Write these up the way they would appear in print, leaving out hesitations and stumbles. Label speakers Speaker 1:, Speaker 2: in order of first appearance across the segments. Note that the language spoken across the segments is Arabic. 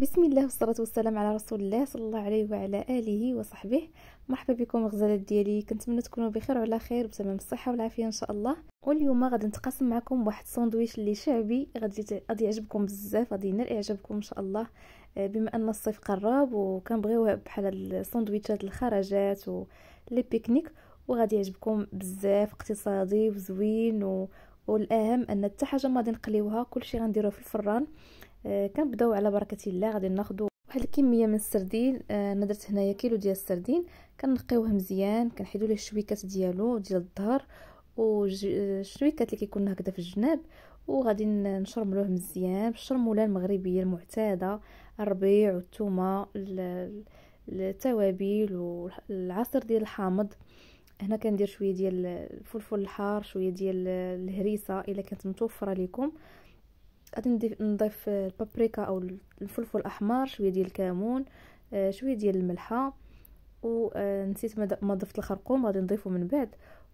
Speaker 1: بسم الله والصلاة والسلام على رسول الله صلى الله عليه وعلى آله وصحبه. مرحبا بكم غزالات ديالي، كنتمنى تكونوا بخير وعلى خير بتمام الصحة والعافية ان شاء الله. واليوم غادي نتقاسم معكم واحد الساندويتش اللي شعبي غادي يعجبكم بزاف، غادي ينال اعجابكم ان شاء الله. بما ان الصيف قرب وكنبغيو بحال الساندويتشات الخرجات ولي بيكنيك، وغادي يعجبكم بزاف، اقتصادي وزوين والاهم ان حتى حاجه ما غادي نقليوها، كلشي غنديروه في الفران. كنبداو على بركه الله. غادي ناخذ واحد الكميه من السردين. انا درت هنايا كيلو ديال السردين، كنقيوه مزيان، كنحيدوا ليه الشويكات ديالو ديال الظهر والشويكات اللي كيكون هكذا في الجناب، وغادي نشرملوه مزيان بالشرموله المغربيه المعتاده، الربيع والثومه، التوابل والعصير ديال الحامض. هنا كندير شويه ديال الفلفل الحار، شويه ديال الهريسه الا كانت متوفره لكم. غادي نضيف البابريكا او الفلفل الاحمر، شويه ديال الكمون، شويه ديال الملحه، ونسيت ما ضفت الخرقوم، غادي نضيفه من بعد.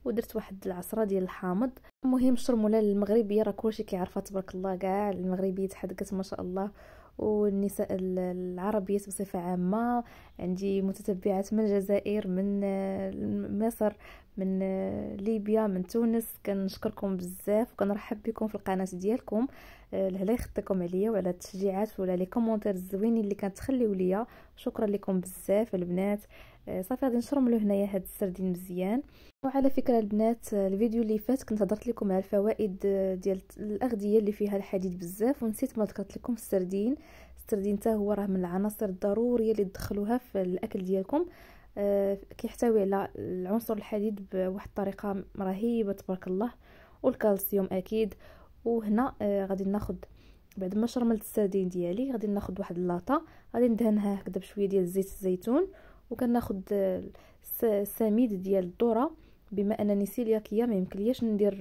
Speaker 1: ودرت واحد العصره ديال الحامض. المهم الشرموله المغربيه راه كلشي كيعرفها تبارك الله، كاع المغربيات حدقت ما شاء الله، والنساء العربيات بصفه عامه. عندي متتبعات من الجزائر، من مصر، من ليبيا، من تونس. كنشكركم بزاف وكنرحب بكم في القناه ديالكم. الله يخطيكم عليا وعلى التشجيعات وعلى لي كومونتير الزوينين اللي كتخليو ليا، شكرا لكم بزاف البنات. صافي غادي نشرملو هنايا هاد السردين مزيان. وعلى فكره البنات، الفيديو اللي فات كنت هضرت لكم على الفوائد ديال الاغذيه اللي فيها الحديد بزاف، ونسيت ما ذكرت لكم السردين. السردين حتى هو راه من العناصر الضروريه اللي تدخلوها في الاكل ديالكم. كيحتوي على العنصر الحديد بواحد الطريقه رهيبه تبارك الله، والكالسيوم اكيد. وهنا غادي ناخذ بعد ما شرملت السردين ديالي، غادي ناخذ واحد اللاطه، غادي ندهنها هكذا بشويه ديال زيت الزيتون، وكناخذ السميد ديال الذره. بما انني سيلياكيه ما يمكنلياش ندير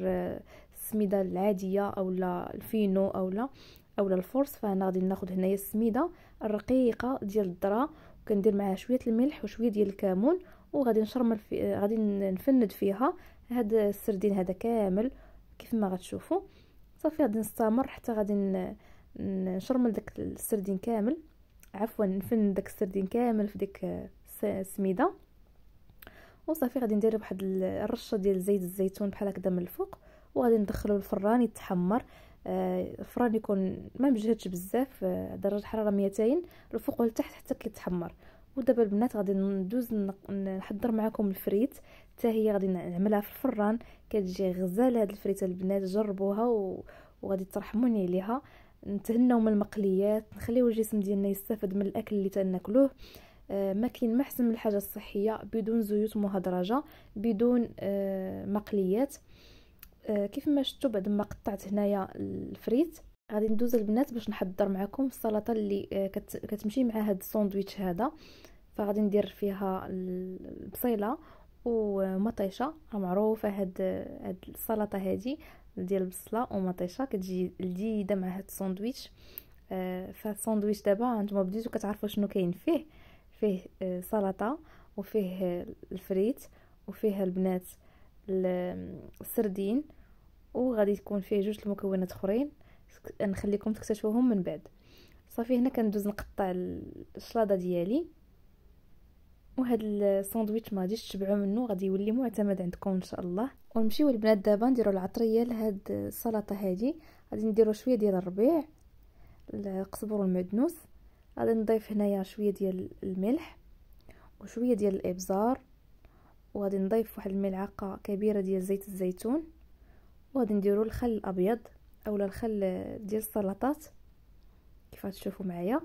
Speaker 1: السميده العاديه اولا الفينو اولا الفورس، فانا غادي ناخذ هنايا السميده الرقيقه ديال الذره، وكندير معها شويه الملح وشويه ديال الكمون، وغادي نشرمل غادي نفند فيها هذا السردين هذا كامل كيف ما غتشوفوا. صافي غادي نستمر حتى غادي نشرمل داك السردين كامل، عفوا نفن داك السردين كامل في ديك السميده. وصافي غادي ندير واحد الرشه ديال زيت الزيتون بحال هكذا من الفوق، وغادي ندخلو الفران يتحمر. الفران يكون ما مجهدش بزاف، درجه حراره 200 الفوق والتحت حتى كيتحمر. ودابا البنات غادي ندوز نحضر معكم الفريت، حتى هي غادي نعملها في الفران. كتجي غزاله هاد الفريته البنات، جربوها وغادي ترحموني عليها. نتهناو من المقليات، نخليو الجسم ديالنا يستافد من الاكل اللي تناكلوه. ما كاين ما احسن من الحاجه الصحيه، بدون زيوت مهدرجه، بدون مقليات. كيف ما شفتوا بعد ما قطعت هنايا الفريت، غادي ندوز البنات باش نحضر معكم السلطه اللي كتمشي مع هاد الساندويتش هذا. فغادي ندير فيها البصيله ومطيشه، معروفه هاد السلطه هذه ديال البصله ومطيشه، كتجي لذيذه مع هاد الساندويتش. فالساندويتش دابا نتوما بديتو كتعرفوا شنو كاين فيه سلطه، وفيه الفريت، وفيه البنات السردين، وغادي يكون فيه جوج المكونات اخرين نخليكم تكتشفوهم من بعد. صافي هنا كندوز نقطع الشلاضه ديالي، وهذا الساندويتش ما غاديش تشبعوا منه، غادي يولي معتمد عندكم ان شاء الله. ونمشيو البنات دابا نديروا العطريه لهاد السلطه هذه. غادي نديروا شويه ديال الربيع، القزبر والمعدنوس، غادي نضيف هنايا شويه ديال الملح وشويه ديال الابزار، وغادي نضيف واحد الملعقه كبيره ديال زيت الزيتون، وغادي نديروا الخل الابيض اولا الخل ديال السلطات كيف تشوفوا معايا.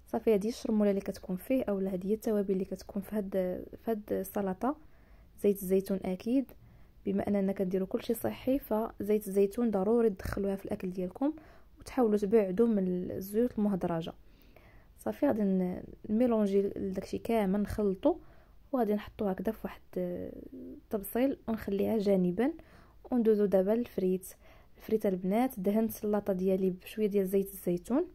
Speaker 1: صافي هذه الشرموله اللي كتكون فيه اولا هذه التوابل اللي كتكون في هاد السلطه. زيت الزيتون اكيد، بما اننا كنديروا كلشي صحي، فزيت الزيتون ضروري تدخلوها في الاكل ديالكم، وتحاولوا تبعدوا من الزيوت المهدرجه. صافي غادي نميلونجي داكشي كامل، نخلطو، وغادي نحطو هكذا في واحد الطبسيل ونخليها جانبا. وندوزو دابا الفريته البنات. دهنت اللاطه ديالي بشويه ديال زيت الزيتون،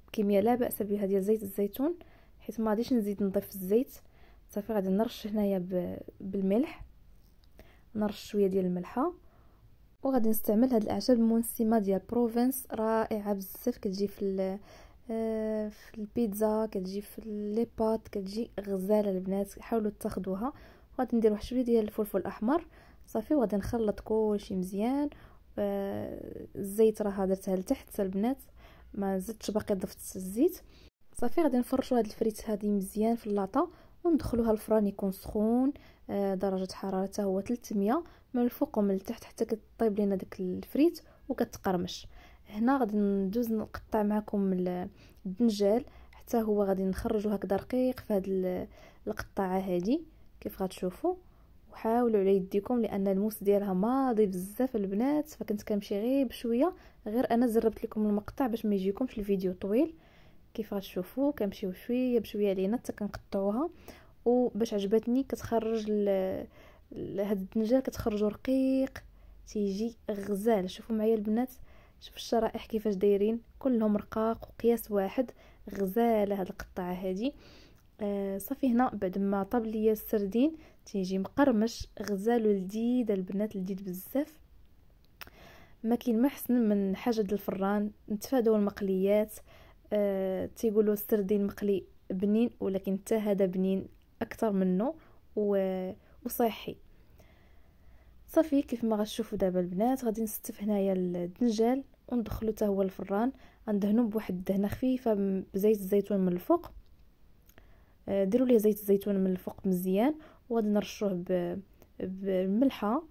Speaker 1: بكميه لا باس بها ديال زيت الزيتون، حيت ما غاديش نزيد نضيف الزيت. صافي غادي نرش هنايا بالملح، نرش شويه ديال الملحه، وغادي نستعمل هاد الاعشاب المنسمه ديال بروفنس، رائعه بزاف، كتجي في في البيتزا، كتجي في لي بات، كتجي غزاله البنات. حاولوا تاخذوها. غادي ندير واحد شويه ديال الفلفل الاحمر صافي، وغادي نخلط كلشي مزيان. الزيت راه درتها لتحت البنات، ما زدتش باقي ضفت الزيت صافي. غادي نفرشوا هاد الفريت هادي مزيان في اللاطه وندخلوها الفران يكون سخون، درجه حرارته هو 300 من الفوق ومن التحت حتى كطيب لينا داك الفريت وكتقرمش. هنا غادي ندوز نقطع معكم الدنجال حتى هو غادي نخرجو هكذا رقيق في هاد القطعه هادي كيف غتشوفوا. وحاولوا على يديكم لان الموس ديالها ماضي بزاف البنات، فكنت كنمشي غير بشويه، غير انا زربت لكم المقطع باش ما يجيكمش الفيديو طويل. كيف غتشوفوا كنمشيو شويه بشويه لينا حتى كنقطعوها. وباش عجبتني كتخرج هاد الدنجال كتخرجو رقيق تيجي غزال. شوفوا معايا البنات، شوفوا الشرائح كيفاش دايرين كلهم رقاق وقياس واحد، غزاله هاد القطعه هادي. صافي هنا بعد ما طاب ليا السردين تيجي مقرمش غزال ولذيذ البنات، لذيذ بزاف. ما كاين ما احسن من حاجه ديال الفران. نتفاداو المقليات. تيقولوا السردين مقلي بنين، ولكن حتى هذا بنين اكثر منه وصحي صافي. كيف ما غتشوفوا دابا البنات غادي نستف هنايا الدنجال وندخلو حتى هو الفران. غندهنو بواحد الدهنه خفيفه بزيت الزيتون من الفوق. ديروا ليه زيت الزيتون من الفوق مزيان، وغادي نرشوه بالملحه،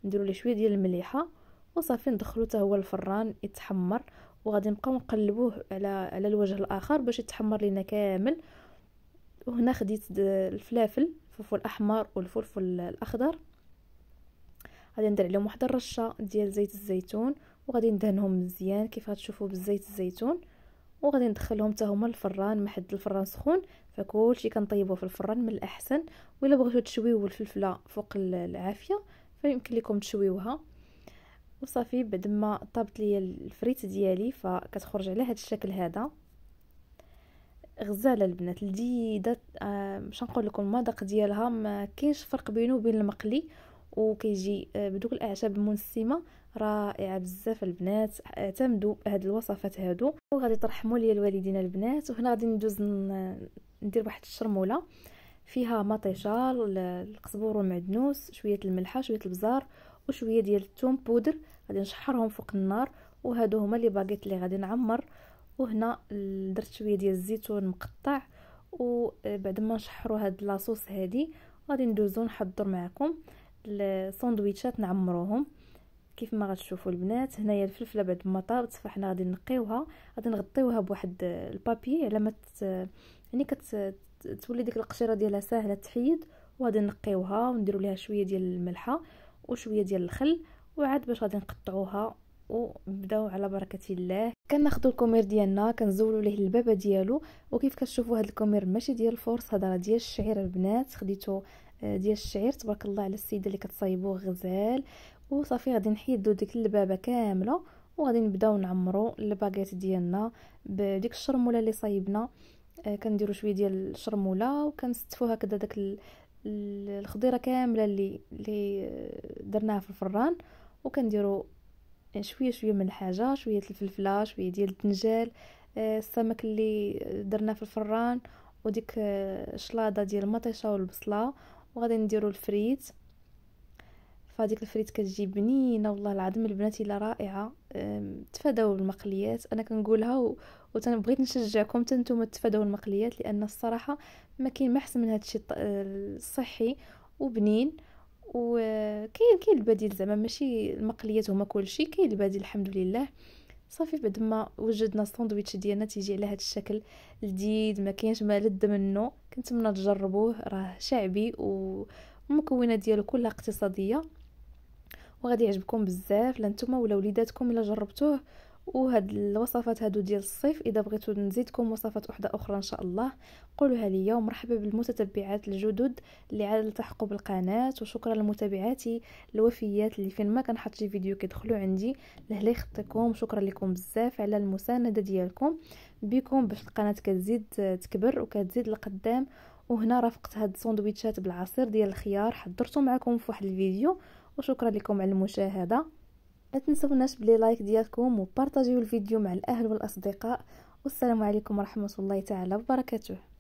Speaker 1: نديروا ليه شويه ديال المليحه وصافي ندخلو حتى هو الفران يتحمر. وغادي نبقاو نقلبوه على الوجه الاخر باش يتحمر لينا كامل. وهنا خديت الفلفل الاحمر والفلفل الاخضر، غادي ندير عليهم واحد الرشه ديال زيت الزيتون وغادي ندهنهم مزيان كيف غتشوفوا بالزيت الزيتون. وغادي ندخلهم حتى هما الفران، محد الفران سخون فكلشي كنطيبوه في الفران من الاحسن. وإلا بغيتو تشويو الفلفله فوق العافيه فيمكن لكم تشويوها. وصافي بعد ما طابت لي الفريت ديالي فكتخرج على هذا الشكل هذا غزاله البنات لذيذه. باش نقول لكم المذاق ديالها ما كاينش فرق بينه وبين المقلي، وكيجي بدوك الاعشاب المنسمه رائعه بزاف البنات. اعتمدوا هاد الوصفات هادو وغادي ترحموا لي الوالدين البنات. وهنا غادي ندوز ندير واحد الشرموله فيها مطيشه، القزبور والمعدنوس، شويه الملحه، شويه البزار وشويه ديال الثوم بودر. غادي نشحرهم فوق النار وهادو هما لي باغيت اللي غادي نعمر. وهنا درت شويه ديال الزيتون مقطع. وبعد ما نشحروا هاد لاصوص هادي غادي ندوزو نحضر معكم الساندويتشات نعمروهم كيف ما غتشوفوا البنات. هنايا الفلفله بعد ما طابت فحنا غادي نقيوها، غادي نغطيوها بواحد البابي على ما يعني تولي ديك القشيره ديالها ساهله تحيد. وغادي نقيوها ونديروا ليها شويه ديال الملحه وشويه ديال الخل وعاد باش غادي نقطعوها ونبداو على بركه الله. كناخذوا الكومير ديالنا كنزولوا ليه البابه ديالو. وكيف كتشوفوا هذا الكومير ماشي ديال الفورس، هذا راه ديال الشعير البنات، خديته ديال الشعير. تبارك الله على السيده اللي كتصايبوه غزال. وصافي غادي نحيدوا ديك البابه كامله وغادي نبداو نعمروا الباغيت ديالنا بديك الشرموله اللي صايبنا. كنديروا شويه ديال الشرموله وكنستفوا هكذا داك الخضيره كامله اللي درناها في الفران. وكنديروا شويه شويه من الحاجه، شويه الفلفله، شويه ديال الدنجال، السمك اللي درنا في الفران، وديك الشلاضه ديال المطيشه والبصله. وغادي نديروا الفريت. فهاديك الفريت كتجي بنينه والله العظيم البنات الا رائعه. تفاداو المقليات، انا كنقولها بغيت نشجعكم حتى نتوما تفاداو المقليات، لان الصراحه ما كاين ما احسن من هذا الشيء الصحي وبنين. وكاين البديل زعما ماشي المقليات هما كلشي، كاين البديل الحمد لله. صافي بعد ما وجدنا الساندويتش ديالنا تيجي على هذا الشكل لذيذ ما كاينش ما لذ منه. كنتمنى تجربوه، راه شعبي والمكونات ديالو كلها اقتصاديه وغادي يعجبكم بزاف لا نتوما ولا وليداتكم الا جربتوه. وهاد الوصفات هادو ديال الصيف اذا بغيتو نزيدكم وصفات اخرى ان شاء الله قولوها ليا. ومرحبا بالمتتبعات الجدد اللي عاد التحقوا بالقناه، وشكرا لمتابعاتي الوفيات اللي فين ما كنحط شي فيديو كيدخلوا عندي لهلا يخطيكم. شكرا لكم بزاف على المسانده ديالكم، بكم باش القناه كتزيد تكبر وكتزيد لقدام. وهنا رافقت هاد الساندويتشات بالعصير ديال الخيار حضرته معكم في واحد الفيديو. وشكرا لكم على المشاهده. لا تنسوناش بلي لايك ديالكم وبارطاجيو الفيديو مع الاهل والاصدقاء. والسلام عليكم ورحمة الله تعالى وبركاته.